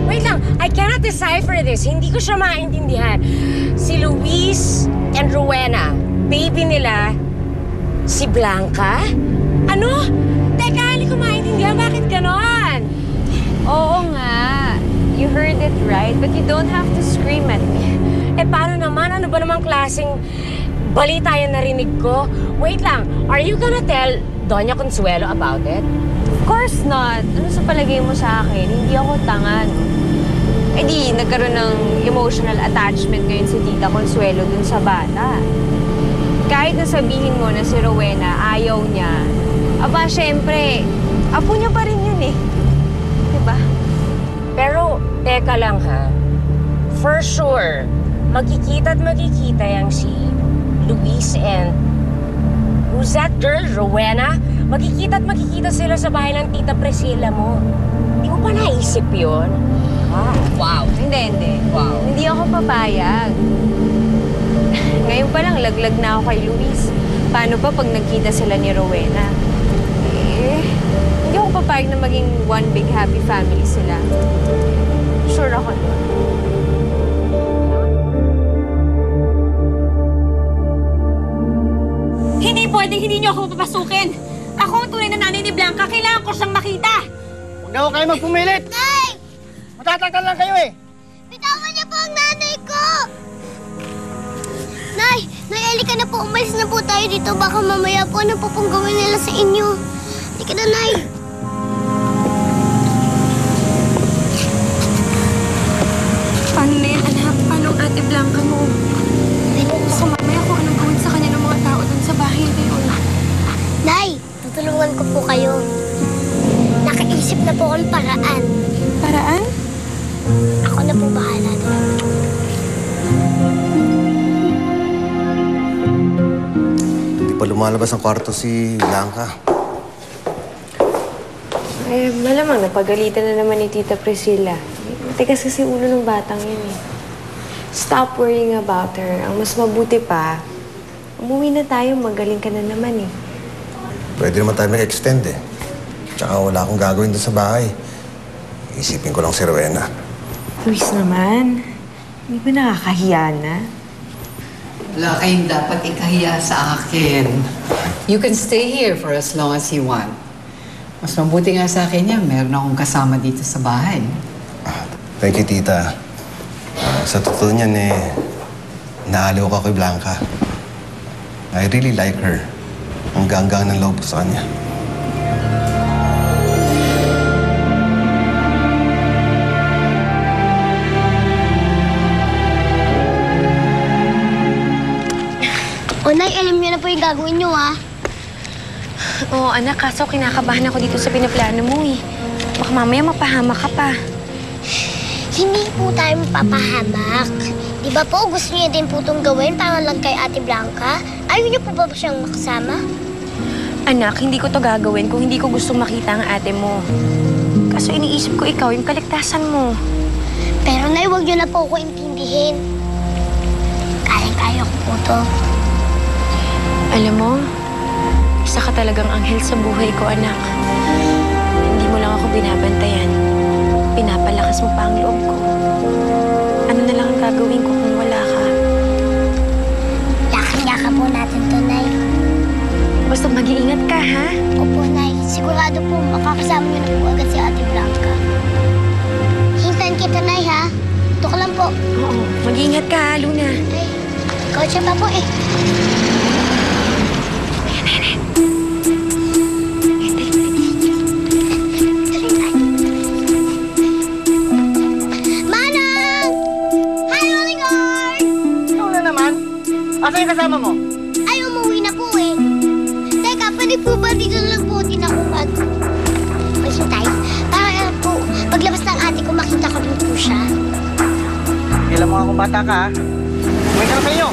Wait lang, I cannot decipher this. Hindi ko siya maintindihan. Si Luis and Rowena, baby nila, si Blanca? Ano? Teka, hindi ko maintindihan. Bakit ganon? Oo nga. You heard it right, but you don't have to scream at me. Eh, paano naman? Ano ba namang klaseng balita yan narinig ko? Wait lang, are you gonna tell Doña Consuelo about it? Of course not. Ano sa palagay mo sa akin? Hindi ako tanga, no? Eh di, nagkaroon ng emotional attachment ngayon si Tita Consuelo dun sa bata. Kahit na sabihin mo na si Rowena ayaw niya, aba, syempre, apo niya pa rin yun eh. Diba? Pero, teka lang ha. For sure, magkikita at magkikita yang si Luis and... Who's that girl? Rowena? Magkikita at magkikita sila sa bahay ng Tita Priscilla mo. Hindi mo pa naisip yun? Ah, wow. Hindi. Wow. Hindi ako papayag. Ngayon pa lang, laglag na ako kay Luis. Paano pa pag nagkita sila ni Rowena? Eh, hindi ako papayag na maging one big happy family sila. Sure ako doon. Hindi pwedeng hindi niyo ako papasukin. Ako ang tunay na nanay ni Blanca. Kailangan ko siyang makita. Huwag na ho kayo magpumilit. Nay! Matatangkal lang kayo eh. Bitawan niyo po ang nanay ko! Nay! Nay, halika na po. Umalis na po tayo dito. Baka mamaya po ano po pong gawin nila sa inyo. Halika na, Nay. Paano na yan, anak? Paano ang ate Blanca mo? Baka mamaya kung anong gawin sa kanya ng mga tao dun sa bahay ngayon. Nay, tutulungan ko po kayo. Nakaisip na po akong paraan. Paraan? Ako na po bahala doon. Hindi pa lumalabas ang kwarto si Blanca. Eh, malamang napagalitan na naman ni Tita Priscilla. Matigas kasi ulo ng batang yun eh. Stop worrying about her. Ang mas mabuti pa, umuwi na tayo, magaling ka na naman eh. Pwede naman tayo mag-extend eh. Tsaka wala akong gagawin doon sa bahay. Isipin ko lang si Rowena. Luis naman, hindi ba nakakahiya na? Wala kayong dapat ikahiya sa akin. You can stay here for as long as you want. Mas mabuti nga sa akin yan, meron akong kasama dito sa bahay. Thank you, tita. Sa totoo niyan eh, naaliw ko kay Blanca. I really like her. Ang ganggang ng loob ko sa kanya. O, Nay, alam niyo na po yung gagawin niyo, ha? Oo, anak, kaso kinakabahan ako dito sa pinaplano mo eh. Baka mamaya mapahama ka pa. Hindi po tayo mapapahamak. Di ba po, gusto niyo din po itong gawin para lang kay Ate Blanca? Ayaw niyo po ba siyang makasama? Anak, hindi ko to gagawin kung hindi ko gustong makita ang ate mo. Kaso iniisip ko ikaw yung kaligtasan mo. Pero, Nay, huwag niyo na po ako intindihin. Kaya ko po to. Alam mo, isa ka talagang anghel sa buhay ko, anak. Hindi mo lang ako binabantayan. Pinapalakas mo pa ang loob ko. Ano na lang ang gagawin ko kung wala ka? Yakan-yakan po natin to, Nay. Basta mag-iingat ka, ha? Opo, Nay. Sigurado po makakasama niyo na po agad si Ate Blanca. Hintayin kita, Nay, ha? Ito ka lang po. Oo, mag-iingat ka, ha, Luna. Ay, ikaw siya pa po eh. Manang! Hi, Rolling Guard! Ikaw na naman. Asa yung kasama mo? Ay, umuwi na po eh. Teka, pwede po ba dito na lang po din ako maghintay? Para po, paglabas ng ate ko, makita ko rin po siya. Kailan mo akong bata ka, ha? Uwi ka na sa inyo.